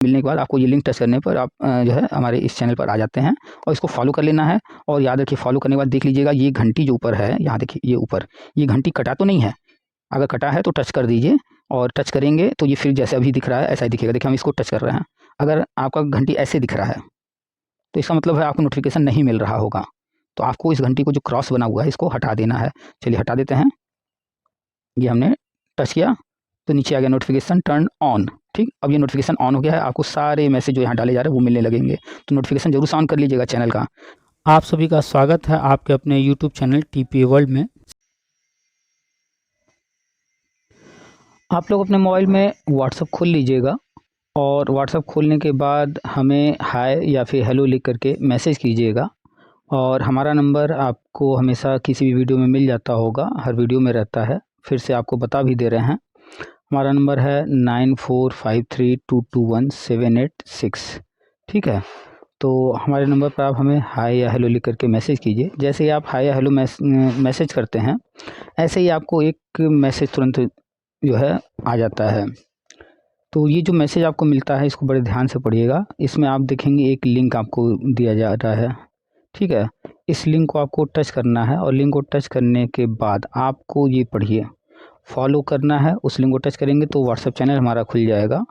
मिलने के बाद आपको ये लिंक टच करने पर आप जो है हमारे इस चैनल पर आ जाते हैं और इसको फॉलो कर लेना है। और याद रखिए, फॉलो करने के बाद देख लीजिएगा ये घंटी जो ऊपर है, यहाँ देखिए ये ऊपर ये घंटी कटा तो नहीं है। अगर कटा है तो टच कर दीजिए, और टच करेंगे तो ये फिर जैसे अभी दिख रहा है ऐसा ही दिखेगा। देखिए हम इसको टच कर रहे हैं, अगर आपका घंटी ऐसे दिख रहा है तो इसका मतलब है आपको नोटिफिकेशन नहीं मिल रहा होगा। तो आपको इस घंटी को जो क्रॉस बना हुआ है इसको हटा देना है। चलिए हटा देते हैं। ये हमने टच किया तो नीचे आ गया नोटिफिकेशन टर्न ऑन। ठीक, अब ये नोटिफिकेशन ऑन हो गया है, आपको सारे मैसेज जो यहाँ डाले जा रहे हैं वो मिलने लगेंगे। तो नोटिफिकेशन जरूर ऑन कर लीजिएगा चैनल का। आप सभी का स्वागत है आपके अपने YouTube चैनल TPA वर्ल्ड में। आप लोग अपने मोबाइल में व्हाट्सअप खोल लीजिएगा, और व्हाट्सअप खोलने के बाद हमें हाय या फिर हेलो लिख करके मैसेज कीजिएगा। और हमारा नंबर आपको हमेशा किसी भी वीडियो में मिल जाता होगा, हर वीडियो में रहता है। फिर से आपको बता भी दे रहे हैं, हमारा नंबर है 9453221786। ठीक है, तो हमारे नंबर पर आप हमें हाय या हेलो लिख करके मैसेज कीजिए। जैसे ही आप हाय या हेलो मैसेज करते हैं, ऐसे ही आपको एक मैसेज तुरंत जो है आ जाता है। तो ये जो मैसेज आपको मिलता है इसको बड़े ध्यान से पढ़िएगा। इसमें आप देखेंगे एक लिंक आपको दिया जा रहा है। ठीक है, इस लिंक को आपको टच करना है, और लिंक को टच करने के बाद आपको ये पढ़िए, फॉलो करना है। उस लिंक को टच करेंगे तो व्हाट्सएप चैनल हमारा खुल जाएगा,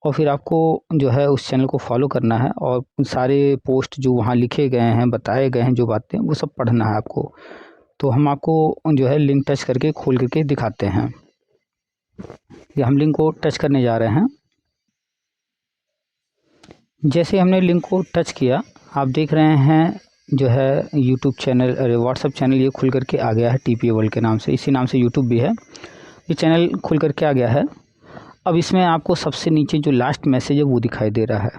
और फिर आपको जो है उस चैनल को फॉलो करना है, और सारे पोस्ट जो वहाँ लिखे गए हैं, बताए गए हैं जो बातें, वो सब पढ़ना है आपको। तो हम आपको जो है लिंक टच करके खोल करके दिखाते हैं। ये हम लिंक को टच करने जा रहे हैं। जैसे हमने लिंक को टच किया, आप देख रहे हैं जो है यूट्यूब चैनल, अरे व्हाट्सअप चैनल ये खुल करके आ गया है TPA वर्ल्ड के नाम से। इसी नाम से यूट्यूब भी है। ये चैनल खुल करके आ गया है। अब इसमें आपको सबसे नीचे जो लास्ट मैसेज है वो दिखाई दे रहा है,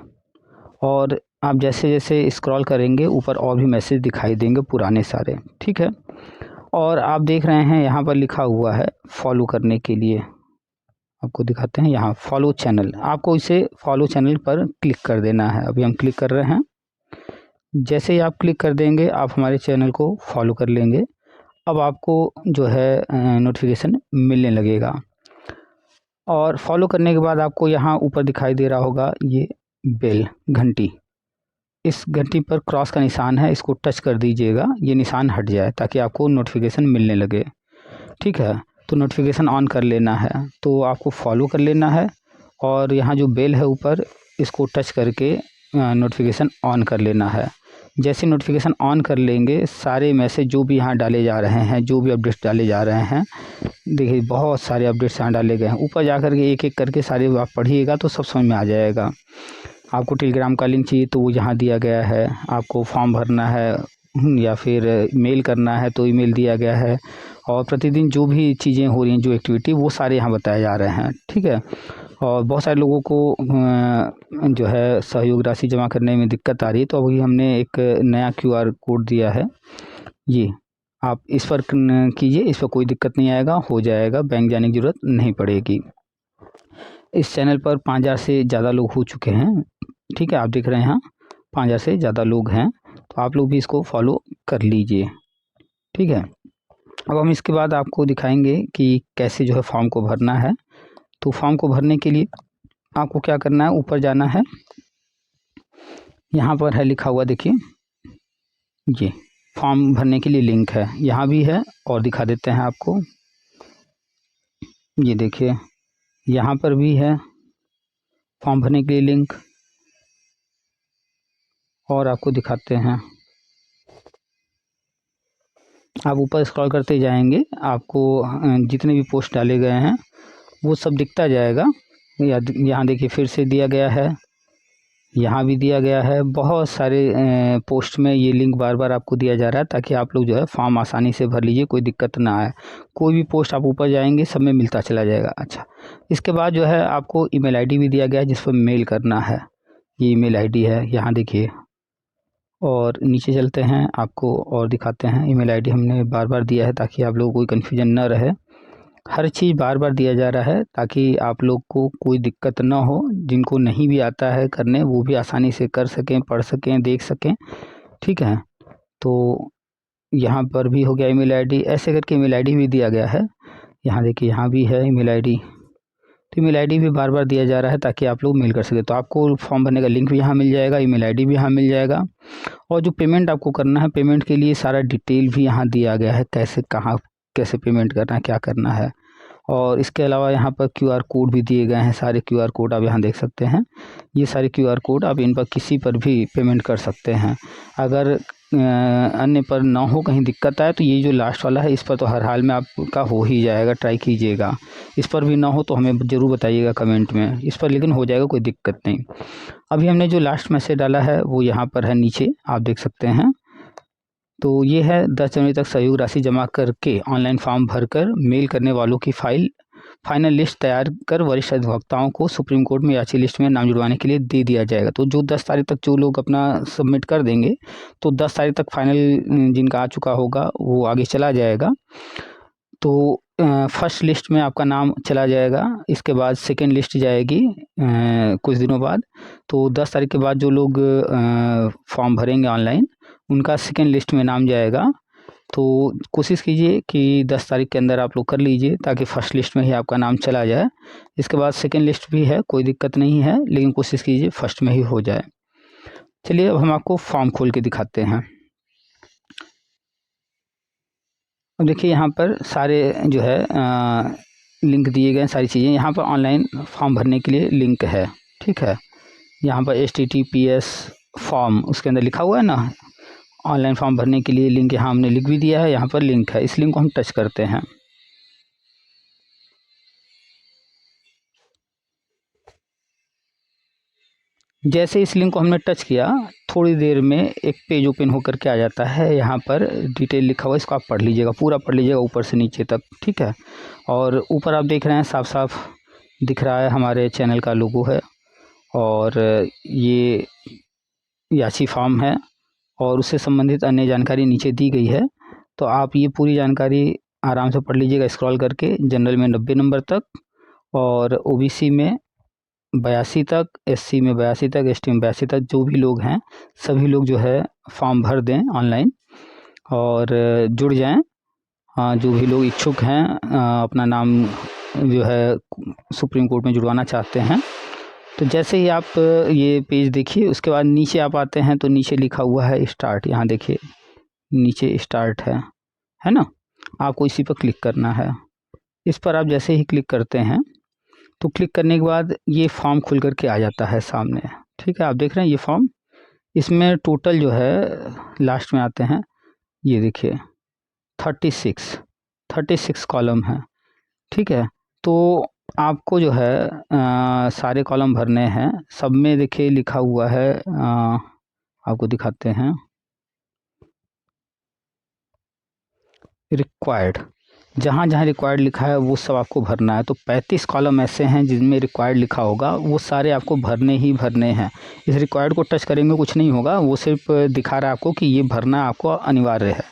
और आप जैसे जैसे स्क्रॉल करेंगे ऊपर और भी मैसेज दिखाई देंगे पुराने सारे। ठीक है, और आप देख रहे हैं यहाँ पर लिखा हुआ है फॉलो करने के लिए। आपको दिखाते हैं यहाँ फॉलो चैनल, आपको इसे फॉलो चैनल पर क्लिक कर देना है। अभी हम क्लिक कर रहे हैं। जैसे ही आप क्लिक कर देंगे आप हमारे चैनल को फॉलो कर लेंगे। अब आपको जो है नोटिफिकेशन मिलने लगेगा, और फॉलो करने के बाद आपको यहाँ ऊपर दिखाई दे रहा होगा ये बेल घंटी। इस घंटी पर क्रॉस का निशान है, इसको टच कर दीजिएगा, ये निशान हट जाए ताकि आपको नोटिफिकेशन मिलने लगे। ठीक है, तो नोटिफिकेशन ऑन कर लेना है, तो आपको फॉलो कर लेना है, और यहाँ जो बेल है ऊपर इसको टच करके नोटिफिकेशन ऑन कर लेना है। जैसे नोटिफिकेशन ऑन कर लेंगे, सारे मैसेज जो भी यहाँ डाले जा रहे हैं, जो भी अपडेट्स डाले जा रहे हैं, देखिए बहुत सारे अपडेट्स यहाँ डाले गए हैं। ऊपर जा कर के एक एक करके सारे आप पढ़िएगा तो सब समझ में आ जाएगा। आपको टेलीग्राम का लिंक चाहिए तो वो यहाँ दिया गया है, आपको फॉर्म भरना है या फिर मेल करना है तो ईमेल दिया गया है, और प्रतिदिन जो भी चीज़ें हो रही हैं, जो एक्टिविटी, वो सारे यहाँ बताए जा रहे हैं। ठीक है, और बहुत सारे लोगों को जो है सहयोग राशि जमा करने में दिक्कत आ रही है, तो अभी हमने एक नया QR कोड दिया है, ये आप इस पर कीजिए, इस पर कोई दिक्कत नहीं आएगा, हो जाएगा, बैंक जाने की ज़रूरत नहीं पड़ेगी। इस चैनल पर 5000 से ज़्यादा लोग हो चुके हैं। ठीक है, आप देख रहे हैं यहाँ 5000 से ज़्यादा लोग हैं, तो आप लोग भी इसको फॉलो कर लीजिए। ठीक है, अब हम इसके बाद आपको दिखाएंगे कि कैसे जो है फॉर्म को भरना है। तो फॉर्म को भरने के लिए आपको क्या करना है, ऊपर जाना है, यहाँ पर है लिखा हुआ, देखिए ये फॉर्म भरने के लिए लिंक है, यहाँ भी है, और दिखा देते हैं आपको। ये देखिए यहाँ पर भी है फॉर्म भरने के लिए लिंक, और आपको दिखाते हैं। आप ऊपर स्क्रॉल करते जाएंगे, आपको जितने भी पोस्ट डाले गए हैं वो सब दिखता जाएगा। यहाँ देखिए फिर से दिया गया है, यहाँ भी दिया गया है। बहुत सारे पोस्ट में ये लिंक बार बार आपको दिया जा रहा है ताकि आप लोग जो है फॉर्म आसानी से भर लीजिए, कोई दिक्कत ना आए। कोई भी पोस्ट आप ऊपर जाएंगे सब में मिलता चला जाएगा। अच्छा, इसके बाद जो है आपको ईमेल आईडी भी दिया गया है जिस पर मेल करना है। ये ईमेल आईडी है, यहाँ देखिए, और नीचे चलते हैं, आपको और दिखाते हैं। ईमेल आईडी हमने बार बार दिया है ताकि आप लोगों को कोई कन्फ्यूजन न रहे। हर चीज़ बार बार दिया जा रहा है ताकि आप लोग को कोई दिक्कत ना हो। जिनको नहीं भी आता है करने वो भी आसानी से कर सकें, पढ़ सकें, देख सकें। ठीक है, तो यहाँ पर भी हो गया ईमेल आईडी, ऐसे करके ईमेल आईडी भी दिया गया है। यहाँ देखिए यहाँ भी है ईमेल आईडी, तो ईमेल आईडी भी बार बार दिया जा रहा है ताकि आप लोग मेल कर सके। तो आपको फॉर्म भरने का लिंक भी यहाँ मिल जाएगा, ईमेल आईडी भी यहाँ मिल जाएगा, और जो पेमेंट आपको करना है, पेमेंट के लिए सारा डिटेल भी यहाँ दिया गया है, कैसे कहाँ कैसे पेमेंट करना है, क्या करना है। और इसके अलावा यहाँ पर QR कोड भी दिए गए हैं, सारे QR कोड आप यहाँ देख सकते हैं। ये सारे QR कोड आप इन पर किसी पर भी पेमेंट कर सकते हैं। अगर अन्य पर ना हो, कहीं दिक्कत आए, तो ये जो लास्ट वाला है इस पर तो हर हाल में आपका हो ही जाएगा, ट्राई कीजिएगा। इस पर भी ना हो तो हमें ज़रूर बताइएगा कमेंट में, इस पर लेकिन हो जाएगा, कोई दिक्कत नहीं। अभी हमने जो लास्ट मैसेज डाला है वो यहाँ पर है, नीचे आप देख सकते हैं। तो ये है 10 जनवरी तक सहयोग राशि जमा करके ऑनलाइन फॉर्म भरकर मेल करने वालों की फाइनल लिस्ट तैयार कर वरिष्ठ अधिवक्ताओं को सुप्रीम कोर्ट में याची लिस्ट में नाम जुड़वाने के लिए दे दिया जाएगा। तो जो 10 तारीख तक जो लोग अपना सबमिट कर देंगे, तो 10 तारीख तक फाइनल जिनका आ चुका होगा वो आगे चला जाएगा। तो फर्स्ट लिस्ट में आपका नाम चला जाएगा, इसके बाद सेकेंड लिस्ट जाएगी कुछ दिनों बाद। तो 10 तारीख के बाद जो लोग फॉर्म भरेंगे ऑनलाइन, उनका सेकेंड लिस्ट में नाम जाएगा। तो कोशिश कीजिए कि 10 तारीख के अंदर आप लोग कर लीजिए, ताकि फर्स्ट लिस्ट में ही आपका नाम चला जाए। इसके बाद सेकेंड लिस्ट भी है, कोई दिक्कत नहीं है, लेकिन कोशिश कीजिए फर्स्ट में ही हो जाए। चलिए अब हम आपको फॉर्म खोल के दिखाते हैं। अब देखिए यहाँ पर सारे जो है लिंक दिए गए हैं, सारी चीज़ें यहाँ पर ऑनलाइन फॉर्म भरने के लिए लिंक है, ठीक है। यहाँ पर HTTPS फॉर्म उसके अंदर लिखा हुआ है ना, ऑनलाइन फॉर्म भरने के लिए लिंक यहाँ हमने लिख भी दिया है, यहाँ पर लिंक है। इस लिंक को हम टच करते हैं। जैसे इस लिंक को हमने टच किया, थोड़ी देर में एक पेज ओपन होकर के आ जाता है। यहाँ पर डिटेल लिखा हुआ है, इसको आप पढ़ लीजिएगा, पूरा पढ़ लीजिएगा ऊपर से नीचे तक, ठीक है। और ऊपर आप देख रहे हैं साफ साफ दिख रहा है हमारे चैनल का लोगो है, और ये याची फॉर्म है, और उससे संबंधित अन्य जानकारी नीचे दी गई है। तो आप ये पूरी जानकारी आराम से पढ़ लीजिएगा स्क्रॉल करके। जनरल में 90 नंबर तक, और OBC में 82 तक, SC में 82 तक, ST में 82 तक, जो भी लोग हैं सभी लोग जो है फॉर्म भर दें ऑनलाइन और जुड़ जाएं। जो भी लोग इच्छुक हैं अपना नाम जो है सुप्रीम कोर्ट में जुड़वाना चाहते हैं, तो जैसे ही आप ये पेज देखिए, उसके बाद नीचे आप आते हैं तो नीचे लिखा हुआ है स्टार्ट। यहाँ देखिए नीचे स्टार्ट है ना, आपको इसी पर क्लिक करना है। इस पर आप जैसे ही क्लिक करते हैं, तो क्लिक करने के बाद ये फॉर्म खुल करके आ जाता है सामने, ठीक है। आप देख रहे हैं ये फॉर्म, इसमें टोटल जो है लास्ट में आते हैं, ये देखिए 36 कॉलम है, ठीक है। तो आपको जो है सारे कॉलम भरने हैं। सब में देखिए लिखा हुआ है, आपको दिखाते हैं, रिक्वायर्ड। जहाँ जहाँ रिक्वायर्ड लिखा है वो सब आपको भरना है। तो 35 कॉलम ऐसे हैं जिनमें रिक्वायर्ड लिखा होगा, वो सारे आपको भरने ही भरने हैं। इस रिक्वायर्ड को टच करेंगे कुछ नहीं होगा, वो सिर्फ दिखा रहा है आपको कि ये भरना आपको अनिवार्य है।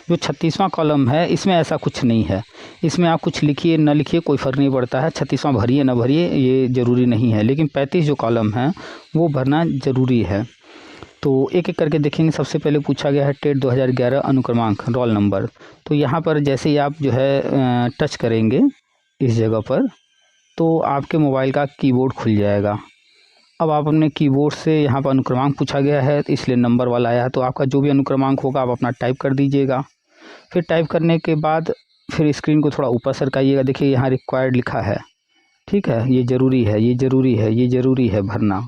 जो 36वां कॉलम है, इसमें ऐसा कुछ नहीं है, इसमें आप कुछ लिखिए न लिखिए कोई फ़र्क नहीं पड़ता है। 36वां भरिए न भरिए ये ज़रूरी नहीं है, लेकिन 35 जो कॉलम है वो भरना ज़रूरी है। तो एक एक करके देखेंगे। सबसे पहले पूछा गया है टेट 2011 अनुक्रमांक रोल नंबर। तो यहाँ पर जैसे ही आप जो है टच करेंगे इस जगह पर, तो आपके मोबाइल का कीबोर्ड खुल जाएगा। अब आप अपने कीबोर्ड से, यहाँ पर अनुक्रमांक पूछा गया है इसलिए नंबर वाला आया है, तो आपका जो भी अनुक्रमांक होगा आप अपना टाइप कर दीजिएगा। फिर टाइप करने के बाद फिर स्क्रीन को थोड़ा ऊपर सरकाइएगा। देखिए यहाँ रिक्वायर्ड लिखा है, ठीक है, ये ज़रूरी है, ये ज़रूरी है, ये ज़रूरी है भरना,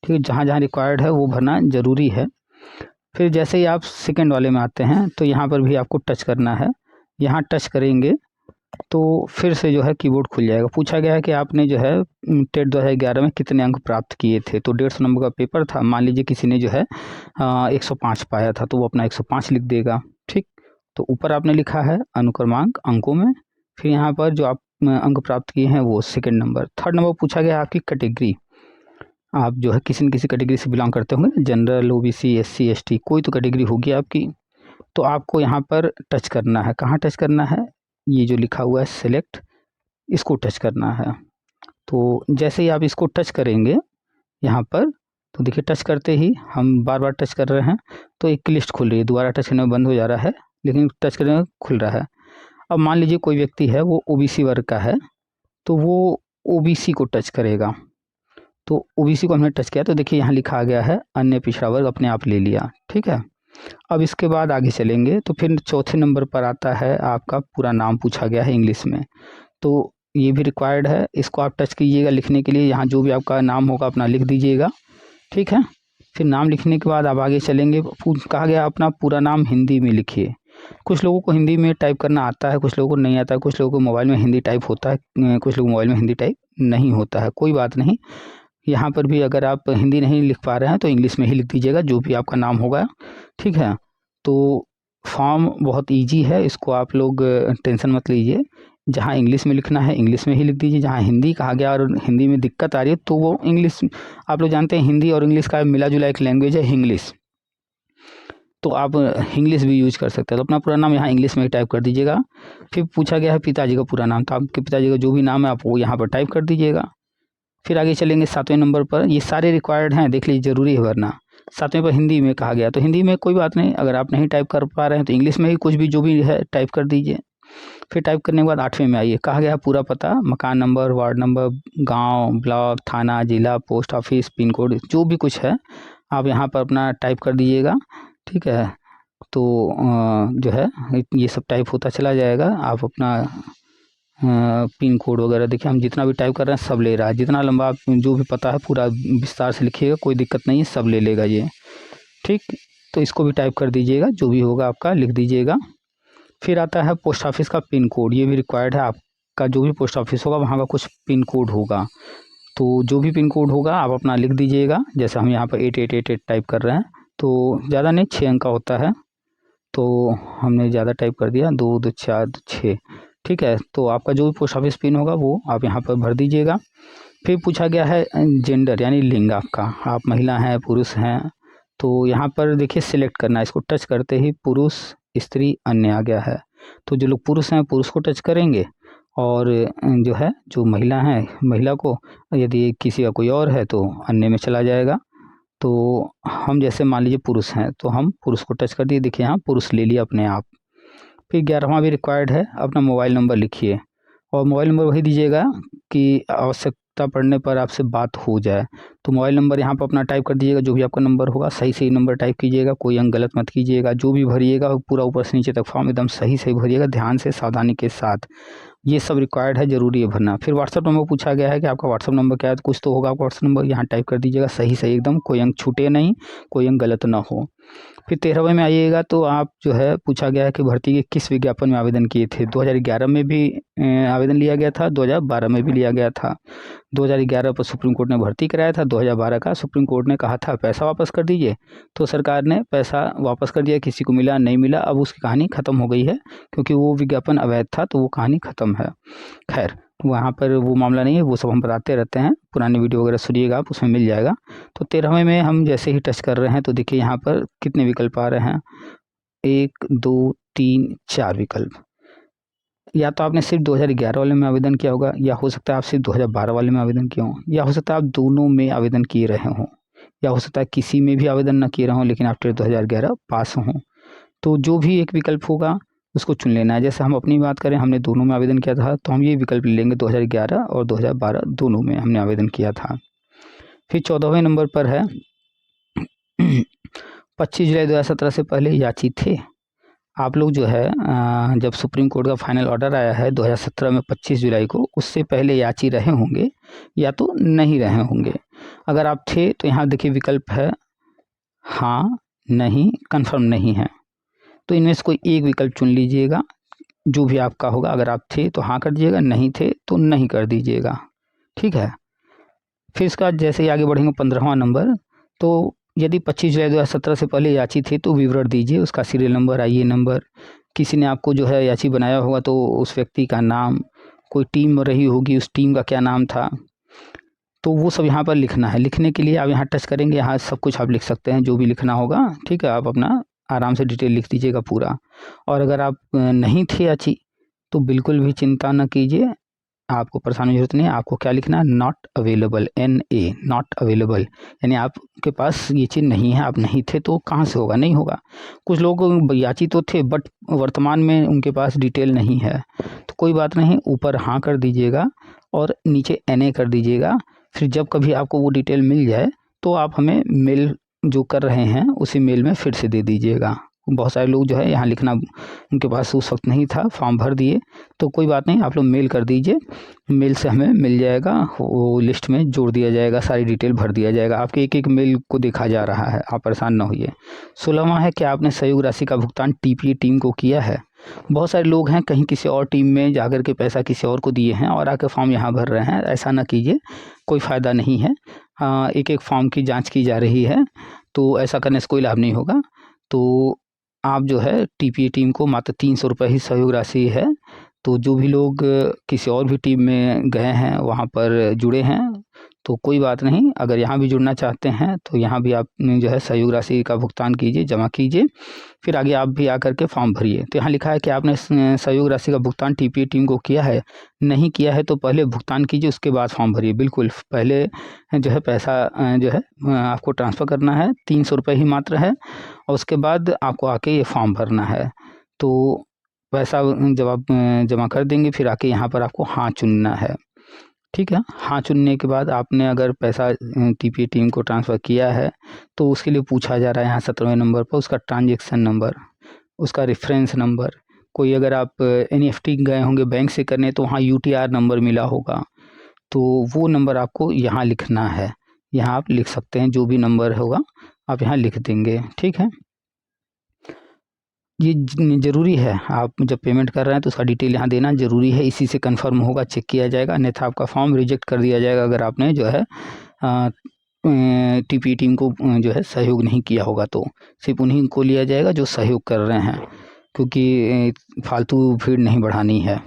ठीक है। जहाँ जहाँ रिक्वायर्ड है वो भरना ज़रूरी है। फिर जैसे ही आप सेकंड वाले में आते हैं, तो यहाँ पर भी आपको टच करना है। यहाँ टच करेंगे तो फिर से जो है कीबोर्ड खुल जाएगा। पूछा गया है कि आपने जो है टेट 2011 में कितने अंक प्राप्त किए थे। तो 150 नंबर का पेपर था, मान लीजिए किसी ने जो है 105 पाया था, तो वो अपना 105 लिख देगा, ठीक। तो ऊपर आपने लिखा है अनुक्रमांक अंकों में, फिर यहाँ पर जो आप अंक प्राप्त किए हैं वो सेकंड नंबर। थर्ड नंबर पूछा गया आपकी कैटेगरी, आप जो है किसी न किसी कैटेगरी से बिलोंग करते होंगे, जनरल, OBC, SC, ST, कोई तो कैटेगरी होगी आपकी। तो आपको यहाँ पर टच करना है। कहाँ टच करना है, ये जो लिखा हुआ है सेलेक्ट, इसको टच करना है। तो जैसे ही आप इसको टच करेंगे यहाँ पर, तो देखिए टच करते ही हम बार बार टच कर रहे हैं तो एक लिस्ट खुल रही है, दोबारा टच करने में बंद हो जा रहा है, लेकिन टच करने में खुल रहा है। अब मान लीजिए कोई व्यक्ति है वो OBC वर्ग का है, तो वो ओबीसी को टच करेगा। तो ओबीसी को हमने टच किया तो देखिए यहाँ लिखा गया है अन्य पिछड़ा वर्ग, अपने आप ले लिया। ठीक है, अब इसके बाद आगे चलेंगे तो फिर चौथे नंबर पर आता है आपका पूरा नाम पूछा गया है इंग्लिश में, तो ये भी रिक्वायर्ड है। इसको आप टच कीजिएगा लिखने के लिए, यहाँ जो भी आपका नाम होगा अपना लिख दीजिएगा। ठीक है, फिर नाम लिखने के बाद आप आगे चलेंगे। कहा गया अपना पूरा नाम हिंदी में लिखिए। कुछ लोगों को हिंदी में टाइप करना आता है, कुछ लोगों को नहीं आता है, कुछ लोगों को मोबाइल में हिंदी टाइप होता है, कुछ लोगों को मोबाइल में हिंदी टाइप नहीं होता है। कोई बात नहीं, यहाँ पर भी अगर आप हिंदी नहीं लिख पा रहे हैं तो इंग्लिश में ही लिख दीजिएगा जो भी आपका नाम होगा। ठीक है, तो फॉर्म बहुत इजी है, इसको आप लोग टेंशन मत लीजिए। जहाँ इंग्लिश में लिखना है इंग्लिश में ही लिख दीजिए, जहाँ हिंदी कहा गया और हिंदी में दिक्कत आ रही है तो वो इंग्लिश, आप लोग जानते हैं हिंदी और इंग्लिश का मिला जुला एक लैंग्वेज है इंग्लिश, तो आप इंग्लिश भी यूज कर सकते हैं। तो अपना पूरा नाम यहाँ इंग्लिश में ही टाइप कर दीजिएगा। फिर पूछा गया है पिताजी का पूरा नाम, तो आपके पिताजी का जो भी नाम है आप वो यहाँ पर टाइप कर दीजिएगा। फिर आगे चलेंगे 7वें नंबर पर, ये सारे रिक्वायर्ड हैं, देख लीजिए ज़रूरी है वरना। 7वें पर हिंदी में कहा गया, तो हिंदी में कोई बात नहीं, अगर आप नहीं टाइप कर पा रहे हैं तो इंग्लिश में ही कुछ भी जो भी है टाइप कर दीजिए। फिर टाइप करने के बाद 8वें में आइए, कहा गया पूरा पता, मकान नंबर, वार्ड नंबर, गांव, ब्लॉक, थाना, जिला, पोस्ट ऑफिस, पिन कोड, जो भी कुछ है आप यहाँ पर अपना टाइप कर दीजिएगा। ठीक है, तो जो है ये सब टाइप होता चला जाएगा। आप अपना पिन कोड वगैरह देखिए, हम जितना भी टाइप कर रहे हैं सब ले रहा है, जितना लंबा आप जो भी पता है पूरा विस्तार से लिखिएगा, कोई दिक्कत नहीं है, सब ले लेगा ये। ठीक, तो इसको भी टाइप कर दीजिएगा, जो भी होगा आपका लिख दीजिएगा। फिर आता है पोस्ट ऑफिस का पिन कोड, ये भी रिक्वायर्ड है। आपका जो भी पोस्ट ऑफिस होगा वहाँ का कुछ पिन कोड होगा, तो जो भी पिन कोड होगा आप अपना लिख दीजिएगा। जैसे हम यहाँ पर 8888 टाइप कर रहे हैं, तो ज़्यादा नहीं, 6 अंक का होता है, तो हमने ज़्यादा टाइप कर दिया, 2 2 4 6। ठीक है, तो आपका जो भी पोस्ट ऑफिस पिन होगा वो आप यहाँ पर भर दीजिएगा। फिर पूछा गया है जेंडर यानी लिंग आपका, आप महिला हैं पुरुष हैं, तो यहाँ पर देखिए सिलेक्ट करना है, इसको टच करते ही पुरुष, स्त्री, अन्य आ गया है। तो जो लोग पुरुष हैं पुरुष को टच करेंगे, और जो है जो महिला हैं महिला को, यदि किसी का कोई और है तो अन्य में चला जाएगा। तो हम जैसे मान लीजिए पुरुष हैं तो हम पुरुष को टच कर दिए, देखिए यहाँ पुरुष ले लिया अपने आप। फिर 11वां भी रिक्वायर्ड है, अपना मोबाइल नंबर लिखिए, और मोबाइल नंबर वही दीजिएगा कि आवश्यकता पड़ने पर आपसे बात हो जाए। तो मोबाइल नंबर यहाँ पर अपना टाइप कर दीजिएगा, जो भी आपका नंबर होगा सही सही नंबर टाइप कीजिएगा, कोई अंक गलत मत कीजिएगा। जो भी भरिएगा पूरा ऊपर से नीचे तक फॉर्म एकदम सही सही भरिएगा, ध्यान से सावधानी के साथ, ये सब रिक्वायर्ड है, ज़रूरी है भरना। फिर व्हाट्सअप नंबर पूछा गया है कि आपका व्हाट्सअप नंबर क्या है, तो कुछ तो होगा आपका व्हाट्सअप नंबर, यहाँ टाइप कर दीजिएगा सही सही एकदम, कोई अंक छूटे नहीं, कोई अंक गलत ना हो। फिर 13वें में आइएगा, तो आप जो है पूछा गया है कि भर्ती के किस विज्ञापन में आवेदन किए थे। 2011 में भी आवेदन लिया गया था, 2012 में भी लिया गया था। 2011 पर सुप्रीम कोर्ट ने भर्ती कराया था, 2012 का सुप्रीम कोर्ट ने कहा था पैसा वापस कर दीजिए, तो सरकार ने पैसा वापस कर दिया, किसी को मिला नहीं मिला, अब उसकी कहानी ख़त्म हो गई है, क्योंकि वो विज्ञापन अवैध था, तो वो कहानी ख़त्म है। खैर वहाँ पर वो मामला नहीं है, वो सब हम बताते रहते हैं, पुरानी वीडियो वगैरह सुनिएगा आप, उसमें मिल जाएगा। तो 13वें में हम जैसे ही टच कर रहे हैं तो देखिए यहाँ पर कितने विकल्प आ रहे हैं, 1 2 3 4 विकल्प। या तो आपने सिर्फ 2011 वाले में आवेदन किया होगा, या हो सकता है आप सिर्फ 2012 वाले में आवेदन किए हों, या हो सकता है आप दोनों में आवेदन किए रहे हों, या हो सकता है किसी में भी आवेदन न किए रहे हों लेकिन आफ्टर 2011 पास हों। तो जो भी एक विकल्प होगा उसको चुन लेना है। जैसे हम अपनी बात करें, हमने दोनों में आवेदन किया था, तो हम ये विकल्प ले लेंगे, 2011 और 2012 दोनों में हमने आवेदन किया था। फिर 14वें नंबर पर है 25 जुलाई 2017 से पहले याची थे। आप लोग जो है जब सुप्रीम कोर्ट का फाइनल ऑर्डर आया है 2017 में 25 जुलाई को, उससे पहले याची रहे होंगे या तो नहीं रहे होंगे। अगर आप थे तो यहाँ देखिए विकल्प है हाँ, नहीं, कन्फर्म नहीं है, तो इनमें से कोई एक विकल्प चुन लीजिएगा, जो भी आपका होगा। अगर आप थे तो हाँ कर दीजिएगा, नहीं थे तो नहीं कर दीजिएगा। ठीक है, फिर इसका जैसे ही आगे बढ़ेंगे 15वां नंबर, तो यदि 25 जुलाई 2017 से पहले याची थे तो विवरण दीजिए, उसका सीरियल नंबर, आईए नंबर, किसी ने आपको जो है याची बनाया होगा तो उस व्यक्ति का नाम, कोई टीम रही होगी उस टीम का क्या नाम था, तो वो सब यहाँ पर लिखना है। लिखने के लिए आप यहाँ टच करेंगे, यहाँ सब कुछ आप लिख सकते हैं जो भी लिखना होगा। ठीक है, आप अपना आराम से डिटेल लिख दीजिएगा पूरा। और अगर आप नहीं थे याची तो बिल्कुल भी चिंता न कीजिए, आपको परेशानी की जरूरत नहीं है। आपको क्या लिखना है, not available, NA, not available, यानी आपके पास ये चीज़ नहीं है, आप नहीं थे तो कहाँ से होगा, नहीं होगा। कुछ लोग याची तो थे बट वर्तमान में उनके पास डिटेल नहीं है, तो कोई बात नहीं, ऊपर हाँ कर दीजिएगा और नीचे NA कर दीजिएगा। फिर जब कभी आपको वो डिटेल मिल जाए तो आप हमें मेल जो कर रहे हैं उसी मेल में फिर से दे दीजिएगा। बहुत सारे लोग जो है यहाँ लिखना उनके पास उस वक्त नहीं था, फॉर्म भर दिए, तो कोई बात नहीं, आप लोग मेल कर दीजिए, मेल से हमें मिल जाएगा, वो लिस्ट में जोड़ दिया जाएगा, सारी डिटेल भर दिया जाएगा। आपके एक एक मेल को देखा जा रहा है, आप परेशान ना होइए। 16वां है कि आपने सहयोग राशि का भुगतान TPA टीम को किया है। बहुत सारे लोग हैं कहीं किसी और टीम में जाकर के पैसा किसी और को दिए हैं और आके फॉर्म यहाँ भर रहे हैं, ऐसा ना कीजिए, कोई फ़ायदा नहीं है। एक एक फॉर्म की जांच की जा रही है, तो ऐसा करने से कोई लाभ नहीं होगा। तो आप जो है TPA टीम को मात्र 300 रुपये ही सहयोग राशि है। तो जो भी लोग किसी और भी टीम में गए हैं वहाँ पर जुड़े हैं तो कोई बात नहीं, अगर यहाँ भी जुड़ना चाहते हैं तो यहाँ भी आप जो है सहयोग राशि का भुगतान कीजिए, जमा कीजिए, फिर आगे आप भी आकर के फॉर्म भरिए। तो यहाँ लिखा है कि आपने सहयोग राशि का भुगतान TPA टीम को किया है, नहीं किया है तो पहले भुगतान कीजिए, उसके बाद फॉर्म भरिए। बिल्कुल, पहले जो है पैसा जो है आपको ट्रांसफ़र करना है, 300 रुपये ही मात्र है, और उसके बाद आपको आके ये फॉर्म भरना है। तो पैसा जब आप जमा कर देंगे फिर आके यहाँ पर आपको हाँ चुनना है, ठीक है। हाँ चुनने के बाद आपने अगर पैसा TPA टीम को ट्रांसफ़र किया है तो उसके लिए पूछा जा रहा है यहाँ 17वें नंबर पर उसका ट्रांजैक्शन नंबर, उसका रेफरेंस नंबर। कोई अगर आप NEFT गए होंगे बैंक से करने तो वहाँ UTR नंबर मिला होगा, तो वो नंबर आपको यहाँ लिखना है। यहाँ आप लिख सकते हैं, जो भी नंबर होगा आप यहाँ लिख देंगे, ठीक है। ये ज़रूरी है, आप जब पेमेंट कर रहे हैं तो उसका डिटेल यहाँ देना ज़रूरी है, इसी से कंफर्म होगा, चेक किया जाएगा, अन्यथा आपका फॉर्म रिजेक्ट कर दिया जाएगा अगर आपने जो है TPA टीम को जो है सहयोग नहीं किया होगा। तो सिर्फ उन्हीं को लिया जाएगा जो सहयोग कर रहे हैं, क्योंकि फालतू भीड़ नहीं बढ़ानी है।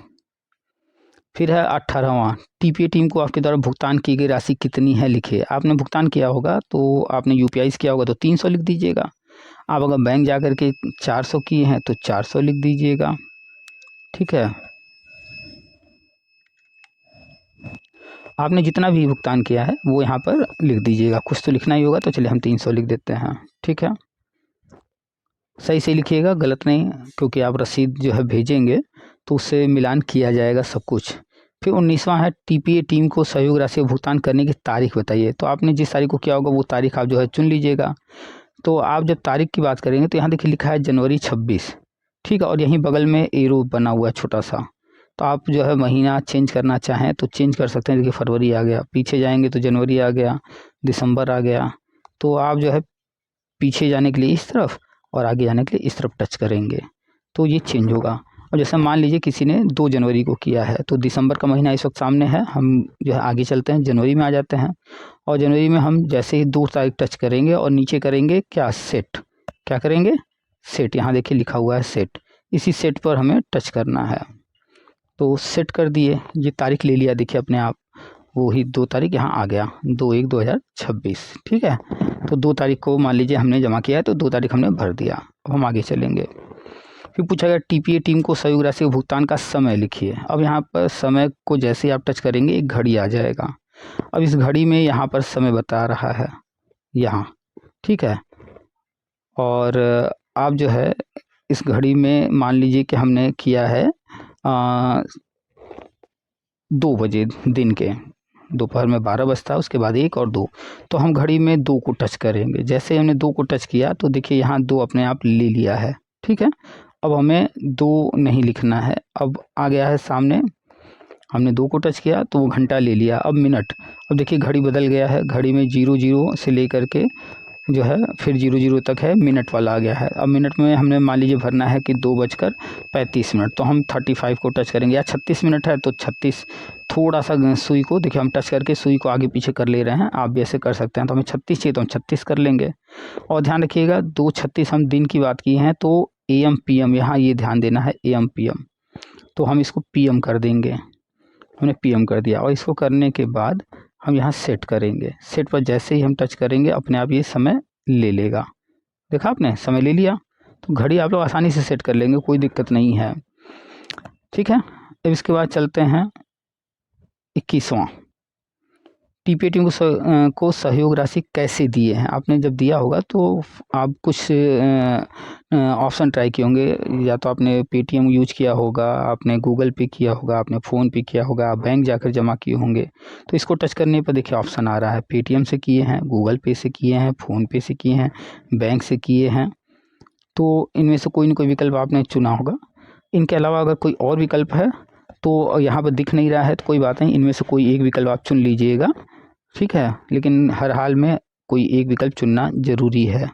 फिर है 18वां, TPA टीम को आपके द्वारा भुगतान की गई राशि कितनी है लिखिए। आपने भुगतान किया होगा तो आपने UPI किया होगा तो 300 लिख दीजिएगा। आप अगर बैंक जा कर के 400 किए हैं तो 400 लिख दीजिएगा, ठीक है। आपने जितना भी भुगतान किया है वो यहाँ पर लिख दीजिएगा, कुछ तो लिखना ही होगा, तो चलिए हम 300 लिख देते हैं, ठीक है। सही से लिखिएगा, गलत नहीं, क्योंकि आप रसीद जो है भेजेंगे तो उससे मिलान किया जाएगा सब कुछ। फिर 19वां है TPA टीम को सहयोग राशि भुगतान करने की तारीख बताइए। तो आपने जिस तारीख को किया होगा वो तारीख आप जो है चुन लीजिएगा। तो आप जब तारीख की बात करेंगे तो यहाँ देखिए लिखा है जनवरी 26, ठीक है, और यहीं बगल में एरो बना हुआ है छोटा सा, तो आप जो है महीना चेंज करना चाहें तो चेंज कर सकते हैं। देखिए फरवरी आ गया, पीछे जाएंगे तो जनवरी आ गया, दिसंबर आ गया, तो आप जो है पीछे जाने के लिए इस तरफ और आगे जाने के लिए इस तरफ टच करेंगे तो ये चेंज होगा। और जैसे मान लीजिए किसी ने 2 जनवरी को किया है तो दिसंबर का महीना इस वक्त सामने है, हम जो है आगे चलते हैं, जनवरी में आ जाते हैं, और जनवरी में हम जैसे ही 2 तारीख टच करेंगे और नीचे करेंगे क्या, सेट, क्या करेंगे, सेट। यहाँ देखिए लिखा हुआ है सेट, इसी सेट पर हमें टच करना है। तो सेट कर दिए, ये तारीख ले लिया, देखिए अपने आप वही 2 तारीख यहाँ आ गया, 2/1/2026, ठीक है। तो 2 तारीख को मान लीजिए हमने जमा किया है तो 2 तारीख हमने भर दिया। अब हम आगे चलेंगे। फिर पूछा गया TPA टीम को सहयोग राशि भुगतान का समय लिखिए। अब यहाँ पर समय को जैसे ही आप टच करेंगे एक घड़ी आ जाएगा। अब इस घड़ी में यहाँ पर समय बता रहा है यहाँ, ठीक है, और आप जो है इस घड़ी में मान लीजिए कि हमने किया है 2 बजे दिन के, दोपहर में 12 बजता है, उसके बाद 1 और 2, तो हम घड़ी में 2 को टच करेंगे। जैसे हमने 2 को टच किया तो देखिए यहाँ 2 अपने आप ले लिया है, ठीक है। अब हमें 2 नहीं लिखना है, अब आ गया है सामने, हमने 2 को टच किया तो वो घंटा ले लिया, अब मिनट। अब देखिए घड़ी बदल गया है, घड़ी में 00 से लेकर के जो है फिर 00 तक है, मिनट वाला आ गया है। अब मिनट में हमने मान लीजिए भरना है कि 2:35, तो हम 35 को टच करेंगे, या 36 मिनट है तो 36, थोड़ा सा सुई को देखिए हम टच करके सुई को आगे पीछे कर ले रहे हैं, आप भी ऐसे कर सकते हैं। तो हमें 36 चाहिए तो हम 36 कर लेंगे। और ध्यान रखिएगा 2:36 हम दिन की बात की हैं तो AM PM, यहाँ ये ध्यान देना है AM PM, तो हम इसको PM कर देंगे, हमने PM कर दिया। और इसको करने के बाद हम यहाँ सेट करेंगे, सेट पर जैसे ही हम टच करेंगे अपने आप ये समय ले लेगा। देखा आपने, समय ले लिया, तो घड़ी आप लोग आसानी से सेट कर लेंगे, कोई दिक्कत नहीं है, ठीक है। अब इसके बाद चलते हैं 21वां, टीपीए को सहयोग राशि कैसे दिए हैं। आपने जब दिया होगा तो आप कुछ ऑप्शन ट्राई किए होंगे, या तो आपने पेटीएम यूज किया होगा, आपने गूगल पे किया होगा, आपने फ़ोन पे किया होगा, आप बैंक जाकर जमा किए होंगे। तो इसको टच करने पर देखिए ऑप्शन आ रहा है, पेटीएम से किए हैं, गूगल पे से किए हैं, फ़ोन पे से किए हैं, बैंक से किए हैं। तो इनमें से कोई ना कोई विकल्प आपने चुना होगा। इनके अलावा अगर कोई और विकल्प है तो यहाँ पर दिख नहीं रहा है तो कोई बात नहीं, इनमें से कोई एक विकल्प आप चुन लीजिएगा, ठीक है। लेकिन हर हाल में कोई एक विकल्प चुनना ज़रूरी है।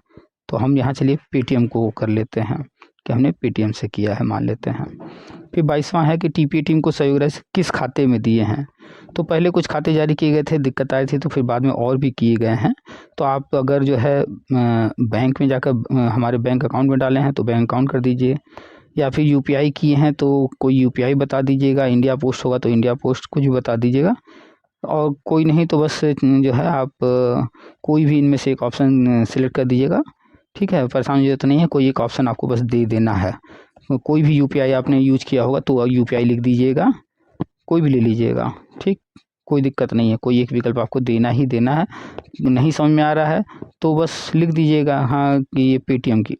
तो हम यहाँ चलिए पेटीएम को कर लेते हैं कि हमने पेटीएम से किया है, मान लेते हैं। फिर 22वां है कि टीपीए टीम को सहयोग राशि किस खाते में दिए हैं। तो पहले कुछ खाते जारी किए गए थे, दिक्कत आई थी, तो फिर बाद में और भी किए गए हैं। तो आप अगर जो है बैंक में जाकर हमारे बैंक अकाउंट में डाले हैं तो बैंक अकाउंट कर दीजिए, या फिर यूपीआई किए हैं तो कोई यूपीआई बता दीजिएगा, इंडिया पोस्ट होगा तो इंडिया पोस्ट कुछ भी बता दीजिएगा, और कोई नहीं तो बस जो है आप कोई भी इनमें से एक ऑप्शन सिलेक्ट कर दीजिएगा, ठीक है। परेशान की जरूरत नहीं है, कोई एक ऑप्शन आपको बस दे देना है। कोई भी यूपीआई आपने यूज किया होगा तो यूपीआई लिख दीजिएगा, कोई भी ले लीजिएगा, ठीक, कोई दिक्कत नहीं है, कोई एक विकल्प आपको देना ही देना है। नहीं समझ में आ रहा है तो बस लिख दीजिएगा हाँ कि ये पेटीएम की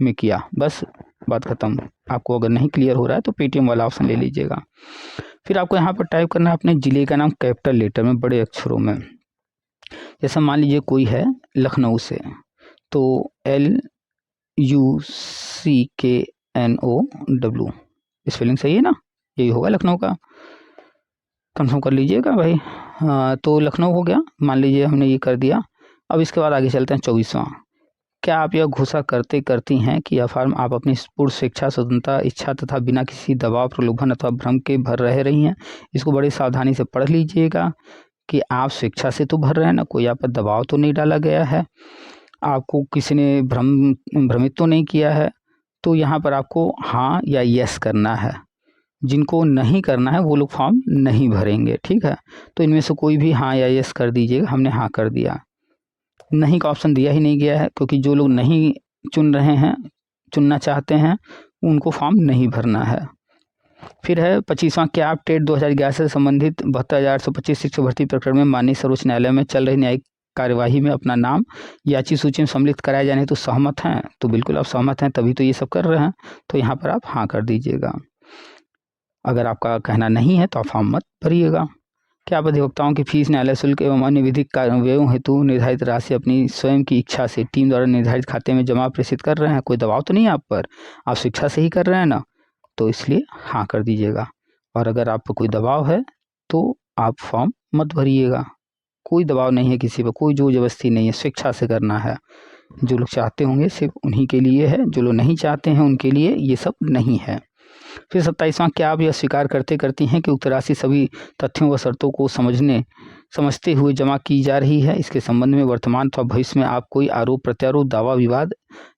में किया, बस बात ख़त्म। आपको अगर नहीं क्लियर हो रहा है तो पेटीएम वाला ऑप्शन ले लीजिएगा। फिर आपको यहाँ पर टाइप करना है अपने ज़िले का नाम कैपिटल लेटर में, बड़े अक्षरों में। जैसे मान लीजिए कोई है लखनऊ से, तो LUCKNOW, स्पेलिंग सही है ना, यही होगा लखनऊ का, कंफर्म कर लीजिएगा भाई। हाँ, तो लखनऊ हो गया, मान लीजिए हमने ये कर दिया। अब इसके बाद आगे चलते हैं 24वां। क्या आप यह घोषणा करती हैं कि यह फॉर्म आप अपनी पूर्ण स्वेच्छा, स्वतंत्रता, इच्छा तथा बिना किसी दबाव, प्रलोभन अथवा भ्रम के भर रही हैं। इसको बड़ी सावधानी से पढ़ लीजिएगा कि आप स्वेच्छा से तो भर रहे हैं ना, कोई आप पर दबाव तो नहीं डाला गया है, आपको किसी ने भ्रमित तो नहीं किया है। तो यहाँ पर आपको हाँ या यस करना है। जिनको नहीं करना है वो लोग फॉर्म नहीं भरेंगे, ठीक है। तो इनमें से कोई भी हाँ या यस कर दीजिएगा। हमने हाँ कर दिया, नहीं का ऑप्शन दिया ही नहीं गया है, क्योंकि जो लोग नहीं चुन रहे हैं, चुनना चाहते हैं, उनको फॉर्म नहीं भरना है। फिर है 25वां, क्या आप टेट 2011 से संबंधित 72,825 शिक्षक भर्ती प्रकरण में माननीय सर्वोच्च न्यायालय में चल रही न्यायिक कार्यवाही में अपना नाम याची सूची में सम्मिलित कराए जाने तो सहमत हैं। तो बिल्कुल आप सहमत हैं, तभी तो ये सब कर रहे हैं। तो यहाँ पर आप हाँ कर दीजिएगा। अगर आपका कहना नहीं है तो आप फॉर्म मत भरिएगा। क्या आप अधिवक्ताओं की फीस, न्यायालय शुल्क एवं अन्य विधिक व्ययों हेतु निर्धारित राशि अपनी स्वयं की इच्छा से टीम द्वारा निर्धारित खाते में जमा प्रेषित कर रहे हैं। कोई दबाव तो नहीं है आप पर, आप शिक्षा से ही कर रहे हैं ना, तो इसलिए हाँ कर दीजिएगा। और अगर आप पर कोई दबाव है तो आप फॉर्म मत भरिएगा। कोई दबाव नहीं है किसी पर, कोई जोर जबरदस्ती नहीं है, स्वेच्छा से करना है। जो लोग चाहते होंगे सिर्फ उन्हीं के लिए है, जो लोग नहीं चाहते हैं उनके लिए ये सब नहीं है। फिर 27वां, क्या आप यह स्वीकार करती हैं कि उक्त राशि सभी तथ्यों व शर्तों को समझते हुए जमा की जा रही है। इसके संबंध में वर्तमान अथवा भविष्य में आप कोई आरोप प्रत्यारोप, दावा विवाद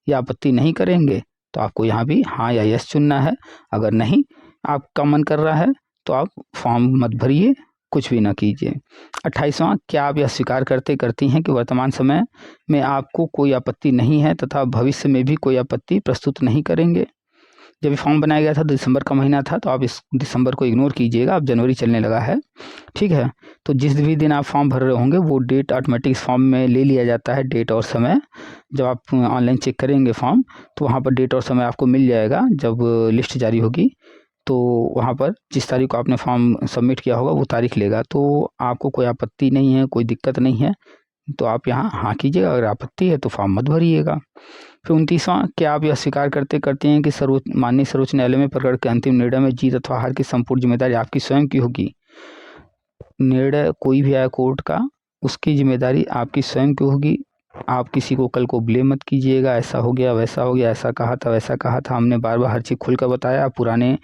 या आपत्ति नहीं करेंगे। तो आपको यहाँ भी हाँ या यस चुनना है। अगर नहीं आपका मन कर रहा है तो आप फॉर्म मत भरिए, कुछ भी ना कीजिए। 28वां, क्या आप यह स्वीकार करती हैं कि वर्तमान समय में आपको कोई आपत्ति नहीं है तथा भविष्य में भी कोई आपत्ति प्रस्तुत नहीं करेंगे। जब ये फॉर्म बनाया गया था दिसंबर का महीना था, तो आप इस दिसंबर को इग्नोर कीजिएगा, अब जनवरी चलने लगा है, ठीक है। तो जिस भी दिन आप फॉर्म भर रहे होंगे वो डेट ऑटोमेटिक इस फॉर्म में ले लिया जाता है, डेट और समय। जब आप ऑनलाइन चेक करेंगे फॉर्म तो वहाँ पर डेट और समय आपको मिल जाएगा। जब लिस्ट जारी होगी तो वहाँ पर जिस तारीख को आपने फॉर्म सबमिट किया होगा वो तारीख लेगा। तो आपको कोई आपत्ति नहीं है, कोई दिक्कत नहीं है, तो आप यहाँ हाँ कीजिएगा। अगर आपत्ति है तो फॉर्म मत भरिएगा। फिर 29वां, क्या आप यह स्वीकार करती हैं कि माननीय सर्वोच्च न्यायालय में प्रकरण के अंतिम निर्णय में जीत अथवा हार की संपूर्ण जिम्मेदारी आपकी स्वयं की होगी। निर्णय कोई भी आया कोर्ट का, उसकी जिम्मेदारी आपकी स्वयं की होगी। आप किसी को कल को ब्लेम मत कीजिएगा, ऐसा हो गया, वैसा हो गया, ऐसा कहा था, वैसा कहा था। हमने बार बार हर चीज़ खुलकर बताया, पुराने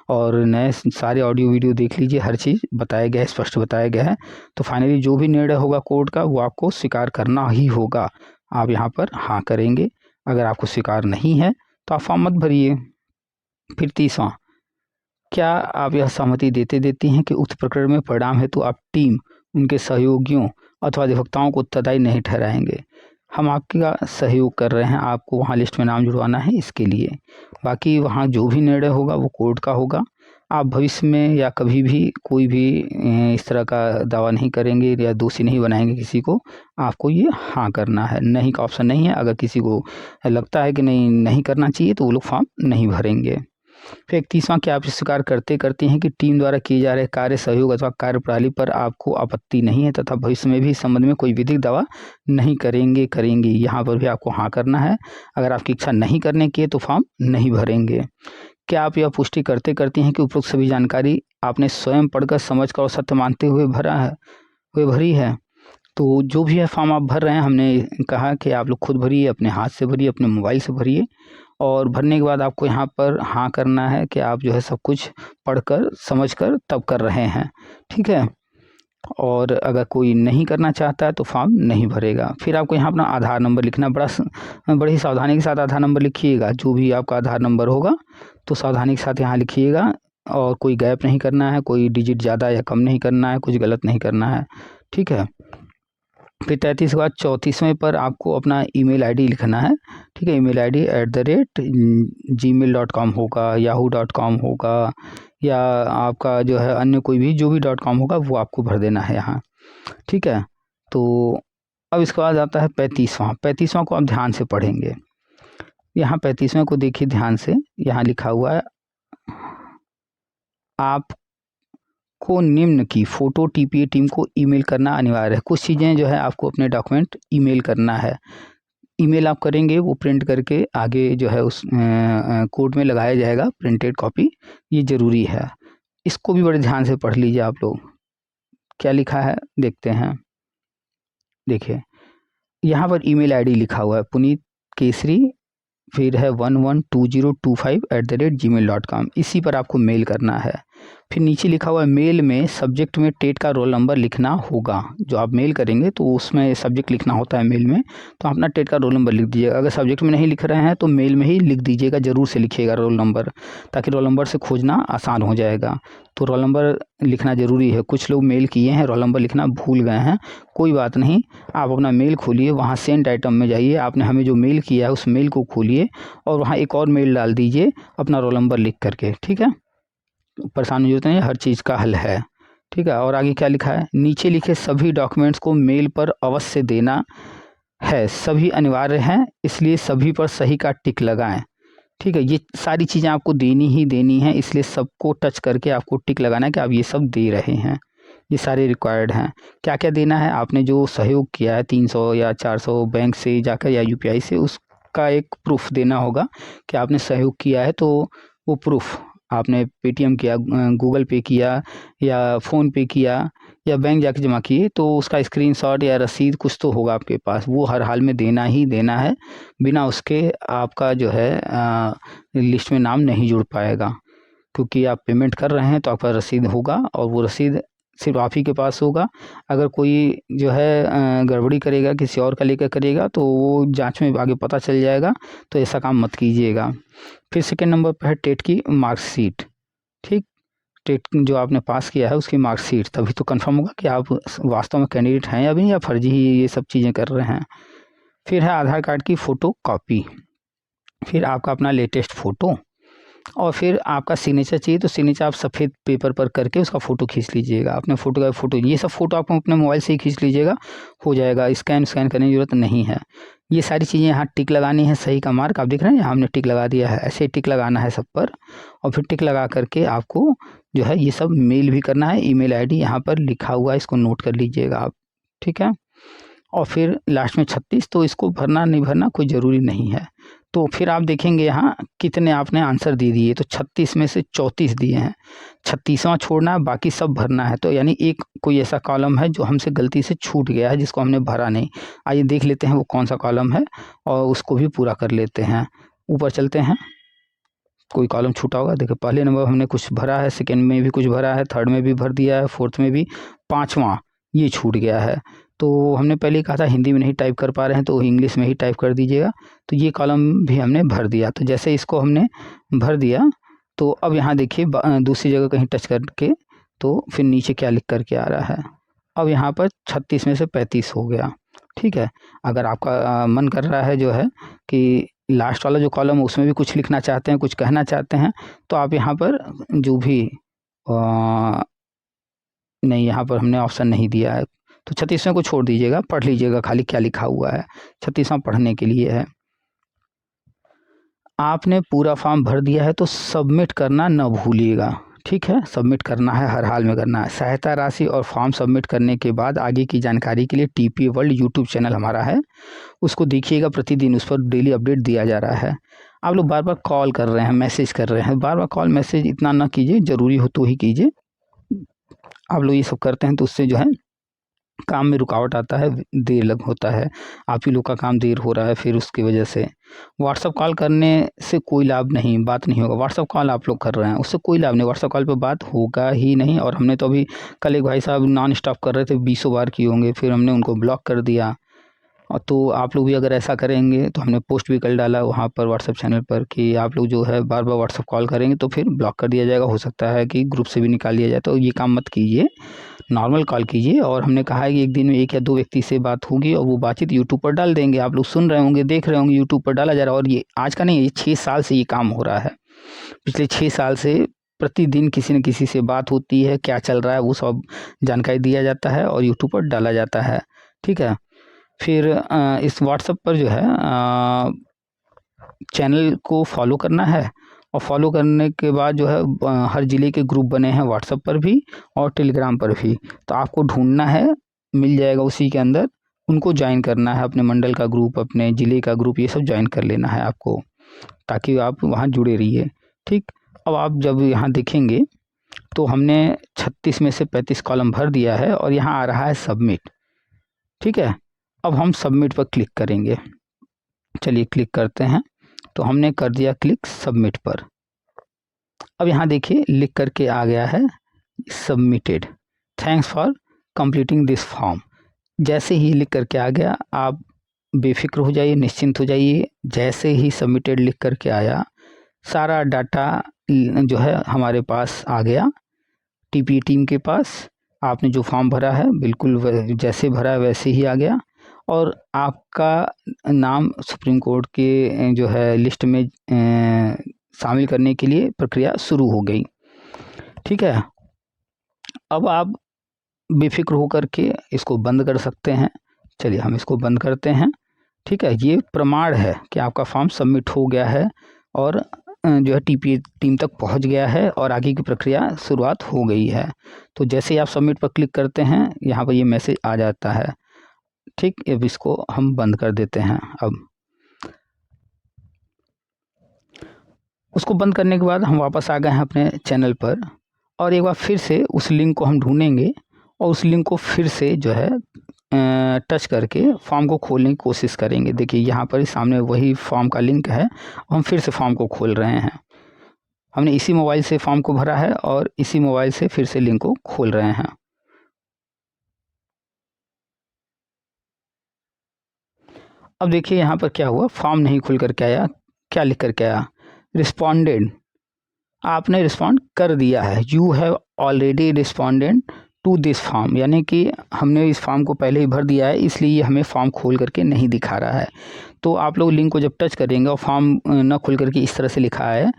और नए सारे ऑडियो वीडियो देख लीजिए, हर चीज़ बताया गया है, स्पष्ट बताया गया है। तो फाइनली जो भी निर्णय होगा कोर्ट का वो आपको स्वीकार करना ही होगा। आप यहाँ पर हाँ करेंगे। अगर आपको स्वीकार नहीं है तो आप फॉर्म मत भरिए। फिर 30वां, क्या आप यह सहमति देती हैं कि उक्त प्रकरण में परिणाम हेतु आप टीम, उनके सहयोगियों अथवा अधिवक्ताओं को उत्तरदायी नहीं ठहराएंगे। हम आपका सहयोग कर रहे हैं, आपको वहाँ लिस्ट में नाम जुड़वाना है इसके लिए। बाकी वहाँ जो भी निर्णय होगा वो कोर्ट का होगा। आप भविष्य में या कभी भी कोई भी इस तरह का दावा नहीं करेंगे या दोषी नहीं बनाएंगे किसी को। आपको ये हाँ करना है, नहीं का ऑप्शन नहीं है। अगर किसी को लगता है कि नहीं करना चाहिए तो वो लोग फॉर्म नहीं भरेंगे। फिर 31वां कि आप स्वीकार करते हैं कि टीम द्वारा किए जा रहे कार्य सहयोग अथवा कार्यप्रणाली पर आपको आपत्ति नहीं है तथा भविष्य में भी इस संबंध में कोई विधिक दावा नहीं करेंगे। यहाँ पर भी आपको हाँ करना है। अगर आपकी इच्छा नहीं करने की है तो फॉर्म नहीं भरेंगे। क्या आप यह पुष्टि करते हैं कि उपरोक्त सभी जानकारी आपने स्वयं पढ़कर समझकर और सत्य मानते हुए भरी है? तो जो भी है फॉर्म आप भर रहे हैं, हमने कहा कि आप लोग खुद भरिए, अपने हाथ से भरिए, अपने मोबाइल से भरिए और भरने के बाद आपको यहाँ पर हाँ करना है कि आप जो है सब कुछ पढ़कर समझकर तब कर रहे हैं, ठीक है। और अगर कोई नहीं करना चाहता है तो फॉर्म नहीं भरेगा। फिर आपको यहाँ अपना आधार नंबर लिखना, बड़ी सावधानी के साथ आधार नंबर लिखिएगा। जो भी आपका आधार नंबर होगा तो सावधानी के साथ यहाँ लिखिएगा और कोई गैप नहीं करना है, कोई डिजिट ज़्यादा या कम नहीं करना है, कुछ गलत नहीं करना है, ठीक है। फिर 33 के बाद 34वें पर आपको अपना ईमेल आईडी लिखना है, ठीक है। ईमेल आईडी @gmail.com होगा, yahoo.com होगा या आपका जो है अन्य कोई भी जो भी .com होगा वो आपको भर देना है यहाँ, ठीक है। तो अब इसके बाद आता है 35वां को आप ध्यान से पढ़ेंगे। यहाँ 35वें को देखिए ध्यान से, यहाँ लिखा हुआ है आप को निम्न की फ़ोटो टीपीए टीम को ईमेल करना अनिवार्य है। कुछ चीज़ें जो है आपको अपने डॉक्यूमेंट ईमेल करना है। ईमेल आप करेंगे वो प्रिंट करके आगे जो है उस कोड में लगाया जाएगा प्रिंटेड कॉपी, ये ज़रूरी है। इसको भी बड़े ध्यान से पढ़ लीजिए आप लोग। क्या लिखा है देखते हैं। देखिए यहाँ पर ईमेल आईडी लिखा हुआ है पुनीत केसरी, फिर है 112025@gmail.com। इसी पर आपको मेल करना है। फिर नीचे लिखा हुआ है मेल में सब्जेक्ट में टेट का रोल नंबर लिखना होगा। जो आप मेल करेंगे तो उसमें सब्जेक्ट लिखना होता है मेल में, तो अपना टेट का रोल नंबर लिख दीजिएगा। अगर सब्जेक्ट में नहीं लिख रहे हैं तो मेल में ही लिख दीजिएगा, ज़रूर से लिखिएगा रोल नंबर, ताकि रोल नंबर से खोजना आसान हो जाएगा। तो रोल नंबर लिखना ज़रूरी है। कुछ लोग मेल किए हैं रोल नंबर लिखना भूल गए हैं, कोई बात नहीं, आप अपना मेल खोलिए, वहाँ सेंड आइटम में जाइए, आपने हमें जो मेल किया है उस मेल को खोलिए और वहाँ एक और मेल डाल दीजिए अपना रोल नंबर लिख करके, ठीक है। परेशान नहीं होते हैं, हर चीज़ का हल है, ठीक है। और आगे क्या लिखा है, नीचे लिखे सभी डॉक्यूमेंट्स को मेल पर अवश्य देना है, सभी अनिवार्य हैं, इसलिए सभी पर सही का टिक लगाएं, ठीक है। ये सारी चीज़ें आपको देनी ही देनी है, इसलिए सबको टच करके आपको टिक लगाना है कि आप ये सब दे रहे हैं। ये सारे रिक्वायर्ड हैं। क्या क्या देना है, आपने जो सहयोग किया है 300 या 400 बैंक से जाकर या यूपीआई से, उसका एक प्रूफ देना होगा कि आपने सहयोग किया है। तो वो प्रूफ आपने पेटीएम किया, गूगल पे किया या फ़ोन पे किया या बैंक जाके जमा किए, तो उसका स्क्रीनशॉट या रसीद कुछ तो होगा आपके पास, वो हर हाल में देना ही देना है। बिना उसके आपका जो है लिस्ट में नाम नहीं जुड़ पाएगा, क्योंकि आप पेमेंट कर रहे हैं तो आपका रसीद होगा और वो रसीद सिर्फ आप ही के पास होगा। अगर कोई जो है गड़बड़ी करेगा, किसी और का लेकर करेगा, तो वो जांच में आगे पता चल जाएगा, तो ऐसा काम मत कीजिएगा। फिर सेकेंड नंबर पर है टेट की मार्कशीट, ठीक। टेट जो आपने पास किया है उसकी मार्कशीट, तभी तो कंफर्म होगा कि आप वास्तव में कैंडिडेट हैं या नहीं, या फर्जी ही ये सब चीज़ें कर रहे हैं। फिर है आधार कार्ड की फ़ोटो कॉपी, फिर आपका अपना लेटेस्ट फ़ोटो, और फिर आपका सिग्नेचर चाहिए तो सिग्नेचर आप सफ़ेद पेपर पर करके उसका फ़ोटो खींच लीजिएगा। अपने फ़ोटो का फ़ोटो, ये सब फ़ोटो आप अपने मोबाइल से ही खींच लीजिएगा, हो जाएगा। स्कैन करने की ज़रूरत नहीं है। ये सारी चीज़ें यहाँ टिक लगानी है, सही का मार्क आप देख रहे हैं, यहाँ हमने टिक लगा दिया है। ऐसे टिक लगाना है सब पर, और फिर टिक लगा करके आपको जो है ये सब मेल भी करना है। ईमेल आईडी यहाँ पर लिखा हुआ है, इसको नोट कर लीजिएगा आप, ठीक है। और फिर लास्ट में 36, तो इसको भरना नहीं भरना कोई ज़रूरी नहीं है। तो फिर आप देखेंगे यहाँ कितने आपने आंसर दे दिए, तो 36 में से 34 दिए हैं, 36वां छोड़ना है, बाकी सब भरना है। तो यानी एक कोई ऐसा कॉलम है जो हमसे गलती से छूट गया है, जिसको हमने भरा नहीं। आइए देख लेते हैं वो कौन सा कॉलम है और उसको भी पूरा कर लेते हैं। ऊपर चलते हैं, कोई कॉलम छूटा होगा। देखिए पहले नंबर हमने कुछ भरा है, सेकेंड में भी कुछ भरा है, थर्ड में भी भर दिया है, फोर्थ में भी, 5वां ये छूट गया है। तो हमने पहले ही कहा था हिंदी में नहीं टाइप कर पा रहे हैं तो इंग्लिश में ही टाइप कर दीजिएगा। तो ये कॉलम भी हमने भर दिया। तो जैसे इसको हमने भर दिया, तो अब यहाँ देखिए दूसरी जगह कहीं टच करके, तो फिर नीचे क्या लिख करके आ रहा है। अब यहाँ पर 36 में से 35 हो गया, ठीक है। अगर आपका मन कर रहा है जो है कि लास्ट वाला जो कॉलम है उसमें भी कुछ लिखना चाहते हैं, कुछ कहना चाहते हैं, तो आप यहाँ पर जो भी नहीं, यहाँ पर हमने ऑप्शन नहीं दिया है, तो 36वें को छोड़ दीजिएगा, पढ़ लीजिएगा खाली क्या लिखा हुआ है। 36वां पढ़ने के लिए है। आपने पूरा फॉर्म भर दिया है तो सबमिट करना न भूलिएगा, ठीक है। सबमिट करना है, हर हाल में करना है। सहायता राशि और फॉर्म सबमिट करने के बाद आगे की जानकारी के लिए टीपीए वर्ल्ड यूट्यूब चैनल हमारा है, उसको देखिएगा। प्रतिदिन उस पर डेली अपडेट दिया जा रहा है। आप लोग बार बार कॉल कर रहे हैं, मैसेज कर रहे हैं, बार बार कॉल मैसेज इतना ना कीजिए, ज़रूरी हो तो ही कीजिए। आप लोग ये सब करते हैं तो उससे जो है काम में रुकावट आता है, देर लग होता है, आप ही लोग का काम देर हो रहा है, फिर उसकी वजह से व्हाट्सअप कॉल करने से कोई लाभ नहीं, बात नहीं होगा। व्हाट्सअप कॉल आप लोग कर रहे हैं, उससे कोई लाभ नहीं, व्हाट्सअप कॉल पे बात होगा ही नहीं। और हमने तो अभी कल एक भाई साहब नॉन स्टॉप कर रहे थे, 20 बार किए होंगे, फिर हमने उनको ब्लॉक कर दिया। और तो आप लोग भी अगर ऐसा करेंगे तो हमने पोस्ट भी कल डाला वहाँ पर व्हाट्सअप चैनल पर कि आप लोग जो है बार बार व्हाट्सअप कॉल करेंगे तो फिर ब्लॉक कर दिया जाएगा, हो सकता है कि ग्रुप से भी निकाल लिया जाए। तो ये काम मत कीजिए, नॉर्मल कॉल कीजिए। और हमने कहा है कि एक दिन में 1 या 2 व्यक्ति से बात होगी और वो बातचीत यूट्यूब पर डाल देंगे, आप लोग सुन रहे होंगे, देख रहे होंगे, यूट्यूब पर डाला जा रहा है। और ये आज का नहीं, ये 6 साल से ये काम हो रहा है। पिछले 6 साल से प्रतिदिन किसी न किसी से बात होती है, क्या चल रहा है वो सब जानकारी दिया जाता है और यूट्यूब पर डाला जाता है, ठीक है। फिर इस व्हाट्सएप पर जो है चैनल को फॉलो करना है, और फॉलो करने के बाद जो है हर ज़िले के ग्रुप बने हैं व्हाट्सएप पर भी और टेलीग्राम पर भी, तो आपको ढूंढना है, मिल जाएगा उसी के अंदर, उनको ज्वाइन करना है। अपने मंडल का ग्रुप, अपने ज़िले का ग्रुप, ये सब ज्वाइन कर लेना है आपको, ताकि आप वहाँ जुड़े रहिए, ठीक। अब आप जब यहाँ देखेंगे तो हमने 36 में से 35 कॉलम भर दिया है और यहाँ आ रहा है सबमिट, ठीक है। अब हम सबमिट पर क्लिक करेंगे, चलिए क्लिक करते हैं। तो हमने कर दिया क्लिक सबमिट पर। अब यहाँ देखिए लिख करके आ गया है submitted, thanks for completing this form. जैसे ही लिख करके आ गया, आप बेफिक्र हो जाइए, निश्चिंत हो जाइए। जैसे ही सबमिटेड लिख करके आया, सारा डाटा जो है हमारे पास आ गया, टीपीए टीम के पास। आपने जो फॉर्म भरा है बिल्कुल जैसे भरा है वैसे ही आ गया, और आपका नाम सुप्रीम कोर्ट के जो है लिस्ट में शामिल करने के लिए प्रक्रिया शुरू हो गई, ठीक है। अब आप बेफिक्र होकर के इसको बंद कर सकते हैं। चलिए हम इसको बंद करते हैं, ठीक है। ये प्रमाण है कि आपका फॉर्म सबमिट हो गया है और जो है टीपीए टीम तक पहुंच गया है और आगे की प्रक्रिया शुरुआत हो गई है। तो जैसे ही आप सबमिट पर क्लिक करते हैं, यहाँ पर ये मैसेज आ जाता है, ठीक। अब इसको हम बंद कर देते हैं। अब उसको बंद करने के बाद हम वापस आ गए हैं अपने चैनल पर, और एक बार फिर से उस लिंक को हम ढूंढेंगे और उस लिंक को फिर से जो है टच करके फॉर्म को खोलने की कोशिश करेंगे। देखिए यहाँ पर सामने वही फॉर्म का लिंक है, हम फिर से फॉर्म को खोल रहे हैं। हमने इसी मोबाइल से फॉर्म को भरा है और इसी मोबाइल से फिर से लिंक को खोल रहे हैं। अब देखिए यहाँ पर क्या हुआ, फॉर्म नहीं खुल करके आया। क्या लिख करके आया, रिस्पॉन्डेड, आपने रिस्पॉन्ड कर दिया है, you have already responded to this form, यानी कि हमने इस फॉर्म को पहले ही भर दिया है, इसलिए ये हमें फॉर्म खोल करके नहीं दिखा रहा है। तो आप लोग लिंक को जब टच करेंगे और फॉर्म न खुल करके इस तरह से लिखा है,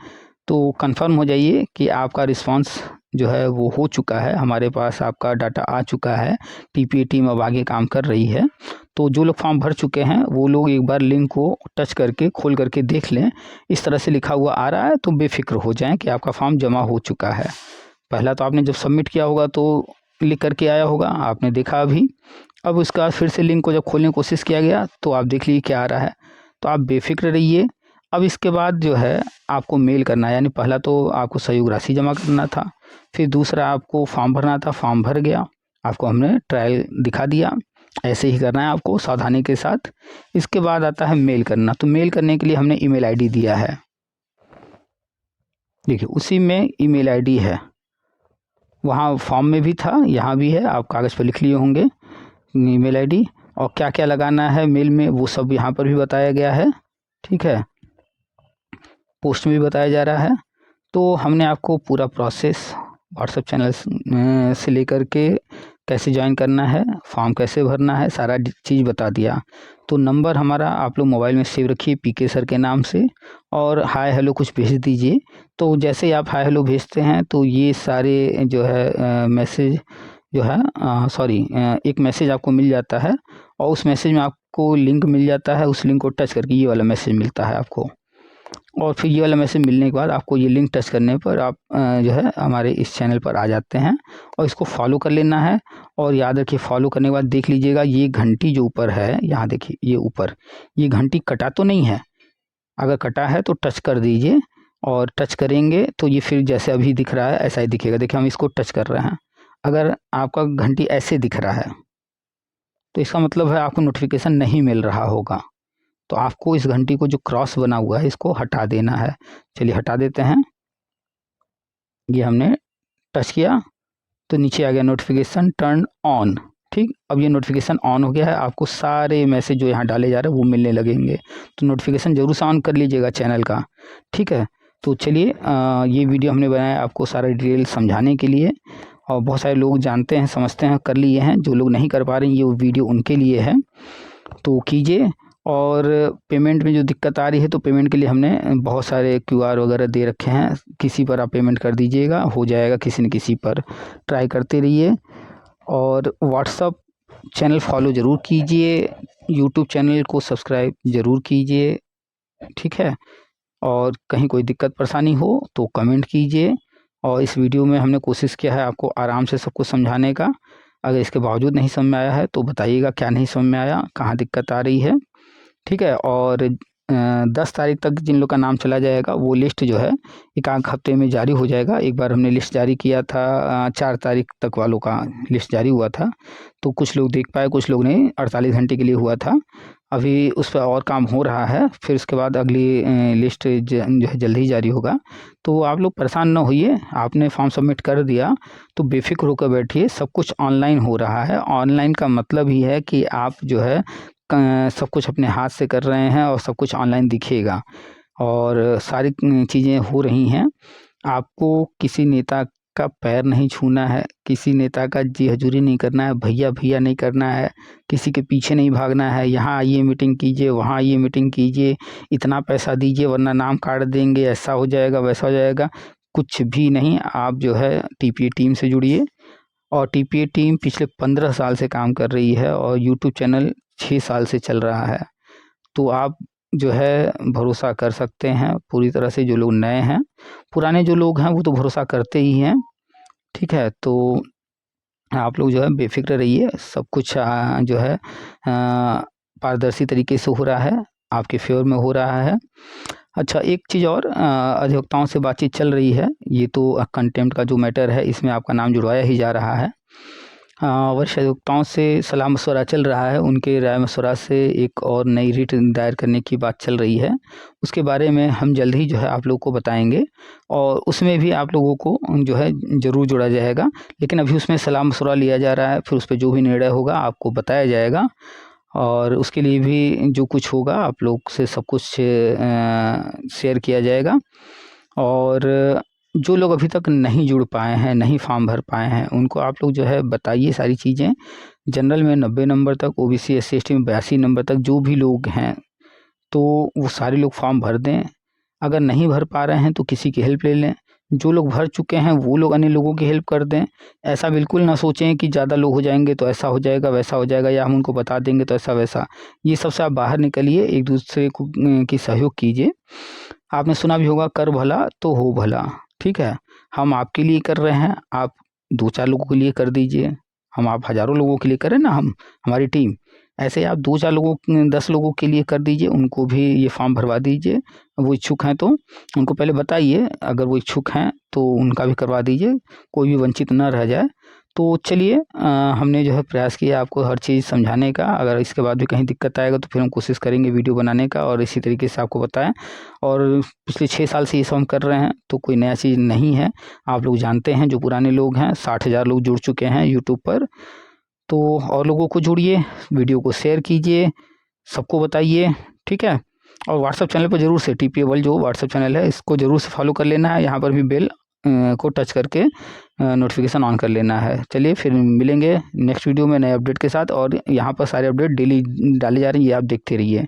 तो कंफर्म हो जाइए कि आपका रिस्पांस जो है वो हो चुका है, हमारे पास आपका डाटा आ चुका है, टीपीए टीम अब आगे काम कर रही है। तो जो लोग फॉर्म भर चुके हैं वो लोग एक बार लिंक को टच करके खोल करके देख लें, इस तरह से लिखा हुआ आ रहा है तो बेफिक्र हो जाएं कि आपका फॉर्म जमा हो चुका है। पहला तो आपने जब सबमिट किया होगा तो लिख करके आया होगा, आपने देखा अभी। अब उसके बाद फिर से लिंक को जब खोलने की कोशिश किया गया तो आप देख लीजिए क्या आ रहा है, तो आप बेफिक्र रहिए। अब इसके बाद जो है आपको मेल करना है, यानी पहला तो आपको सहयोग राशि जमा करना था, फिर दूसरा आपको फॉर्म भरना था, फॉर्म भर गया, आपको हमने ट्रायल दिखा दिया। ऐसे ही करना है आपको सावधानी के साथ। इसके बाद आता है मेल करना, तो मेल करने के लिए हमने ईमेल आईडी दिया है, देखिए उसी में ईमेल आईडी है, वहाँ फॉर्म में भी था, यहाँ भी है, आप कागज़ पर लिख लिए होंगे ईमेल आईडी, और क्या क्या लगाना है मेल में वो सब यहाँ पर भी बताया गया है, ठीक है, पोस्ट में भी बताया जा रहा है। तो हमने आपको पूरा प्रोसेस व्हाट्सएप चैनल से लेकर के कैसे ज्वाइन करना है, फॉर्म कैसे भरना है, सारा चीज़ बता दिया। तो नंबर हमारा आप लोग मोबाइल में सेव रखिए पीके सर के नाम से, और हाय हेलो कुछ भेज दीजिए। तो जैसे ही आप हाय हेलो भेजते हैं तो ये सारे जो है मैसेज जो है एक मैसेज आपको मिल जाता है, और उस मैसेज में आपको लिंक मिल जाता है। उस लिंक को टच करके ये वाला मैसेज मिलता है आपको, और फिर ये वाला मैसेज मिलने के बाद आपको ये लिंक टच करने पर आप जो है हमारे इस चैनल पर आ जाते हैं, और इसको फॉलो कर लेना है। और याद रखिए, फॉलो करने के बाद देख लीजिएगा ये घंटी जो ऊपर है, यहाँ देखिए ये ऊपर ये घंटी कटा तो नहीं है। अगर कटा है तो टच कर दीजिए, और टच करेंगे तो ये फिर जैसे अभी दिख रहा है ऐसा ही दिखेगा। देखिए हम इसको टच कर रहे हैं, अगर आपका घंटी ऐसे दिख रहा है तो इसका मतलब है आपको नोटिफिकेशन नहीं मिल रहा होगा। तो आपको इस घंटी को जो क्रॉस बना हुआ है इसको हटा देना है। चलिए हटा देते हैं। ये हमने टच किया तो नीचे आ गया नोटिफिकेशन टर्न ऑन। ठीक, अब ये नोटिफिकेशन ऑन हो गया है, आपको सारे मैसेज जो यहाँ डाले जा रहे हैं वो मिलने लगेंगे। तो नोटिफिकेशन जरूर से ऑन कर लीजिएगा चैनल का। ठीक है, तो चलिए ये वीडियो हमने बनाया आपको सारा डिटेल समझाने के लिए, और बहुत सारे लोग जानते हैं समझते हैं कर लिए हैं। जो लोग नहीं कर पा रहे हैं ये वीडियो उनके लिए है, तो कीजिए। और पेमेंट में जो दिक्कत आ रही है तो पेमेंट के लिए हमने बहुत सारे क्यूआर वगैरह दे रखे हैं, किसी पर आप पेमेंट कर दीजिएगा, हो जाएगा किसी न किसी पर। ट्राई करते रहिए, और व्हाट्सअप चैनल फॉलो ज़रूर कीजिए, यूट्यूब चैनल को सब्सक्राइब ज़रूर कीजिए। ठीक है, और कहीं कोई दिक्कत परेशानी हो तो कमेंट कीजिए। और इस वीडियो में हमने कोशिश किया है आपको आराम से सब कुछ समझाने का। अगर इसके बावजूद नहीं समझ में आया है तो बताइएगा क्या नहीं समझ में आया, कहाँ दिक्कत आ रही है। ठीक है, और 10 तारीख तक जिन लोग का नाम चला जाएगा वो लिस्ट जो है एक आध हफ्ते में जारी हो जाएगा। एक बार हमने लिस्ट जारी किया था 4 तारीख तक वालों का लिस्ट जारी हुआ था, तो कुछ लोग देख पाए कुछ लोग नहीं, 48 घंटे के लिए हुआ था। अभी उस पर और काम हो रहा है, फिर उसके बाद अगली लिस्ट जो है जल्द ही जारी होगा। तो आप लोग परेशान ना होइए, आपने फॉर्म सबमिट कर दिया तो बेफिक्र होकर बैठिए, सब कुछ ऑनलाइन हो रहा है। ऑनलाइन का मतलब ही है कि आप जो है सब कुछ अपने हाथ से कर रहे हैं, और सब कुछ ऑनलाइन दिखेगा, और सारी चीज़ें हो रही हैं। आपको किसी नेता का पैर नहीं छूना है, किसी नेता का जी हजूरी नहीं करना है, भैया भैया नहीं करना है, किसी के पीछे नहीं भागना है। यहाँ आइए मीटिंग कीजिए, वहाँ आइए मीटिंग कीजिए, इतना पैसा दीजिए वरना नाम काट देंगे, ऐसा हो जाएगा वैसा हो जाएगा, कुछ भी नहीं। आप जो है टीपीए टीम से जुड़िए, और टीपीए टीम पिछले 15 साल से काम कर रही है, और यूट्यूब चैनल 6 साल से चल रहा है। तो आप जो है भरोसा कर सकते हैं पूरी तरह से। जो लोग नए हैं, पुराने जो लोग हैं वो तो भरोसा करते ही हैं। ठीक है, तो आप लोग जो है बेफिक्र रहिए, सब कुछ जो है पारदर्शी तरीके से हो रहा है, आपके फेवर में हो रहा है। अच्छा, एक चीज़ और, अधिवक्ताओं से बातचीत चल रही है। ये तो कंटेम्प्ट का जो मैटर है इसमें आपका नाम जुड़वाया ही जा रहा है। वरिष्ठ अधिवक्ताओं से सलाह मशवरा चल रहा है, उनके राय मशवरा से एक और नई रिट दायर करने की बात चल रही है। उसके बारे में हम जल्द ही जो है आप लोगों को बताएंगे, और उसमें भी आप लोगों को जो है ज़रूर जोड़ा जाएगा। लेकिन अभी उसमें सलाह मशवरा लिया जा रहा है, फिर उस पर जो भी निर्णय होगा आपको बताया जाएगा, और उसके लिए भी जो कुछ होगा आप लोग से सब कुछ शेयर किया जाएगा। और जो लोग अभी तक नहीं जुड़ पाए हैं, नहीं फॉर्म भर पाए हैं, उनको आप लोग जो है बताइए सारी चीज़ें। जनरल में 90 नंबर तक, ओबीसी SC ST में 82 नंबर तक जो भी लोग हैं तो वो सारे लोग फॉर्म भर दें। अगर नहीं भर पा रहे हैं तो किसी की हेल्प ले लें, जो लोग भर चुके हैं वो लोग अन्य लोगों की हेल्प कर दें। ऐसा बिल्कुल ना सोचें कि ज़्यादा लोग हो जाएंगे तो ऐसा हो जाएगा वैसा हो जाएगा, या हम उनको बता देंगे तो ऐसा वैसा। ये सबसे आप बाहर निकलिए, एक दूसरे को की सहयोग कीजिए। आपने सुना भी होगा, कर भला तो हो भला। ठीक है, हम आपके लिए कर रहे हैं, आप 2-4 लोगों के लिए कर दीजिए। हम आप हज़ारों लोगों के लिए करें ना, हम हमारी टीम, ऐसे आप 2-4 लोगों 10 लोगों के लिए कर दीजिए, उनको भी ये फॉर्म भरवा दीजिए। वो इच्छुक हैं तो उनको पहले बताइए, अगर वो इच्छुक हैं तो उनका भी करवा दीजिए, कोई भी वंचित न रह जाए। तो चलिए, हमने जो है प्रयास किया आपको हर चीज़ समझाने का। अगर इसके बाद भी कहीं दिक्कत आएगा तो फिर हम कोशिश करेंगे वीडियो बनाने का, और इसी तरीके से आपको बताएं। और पिछले 6 साल से ये सब हम कर रहे हैं, तो कोई नया चीज़ नहीं है। आप लोग जानते हैं, जो पुराने लोग हैं, 60,000 लोग जुड़ चुके हैं यूट्यूब पर। तो और लोगों को जुड़िए, वीडियो को शेयर कीजिए, सबको बताइए। ठीक है, और व्हाट्सअप चैनल पर ज़रूर से TPA वर्ल्ड जो व्हाट्सअप चैनल है इसको ज़रूर से फॉलो कर लेना है। यहाँ पर भी बेल को टच करके नोटिफिकेशन ऑन कर लेना है। चलिए फिर मिलेंगे नेक्स्ट वीडियो में नए अपडेट के साथ, और यहाँ पर सारे अपडेट डेली डाले जा रहे हैं, ये आप देखते रहिए।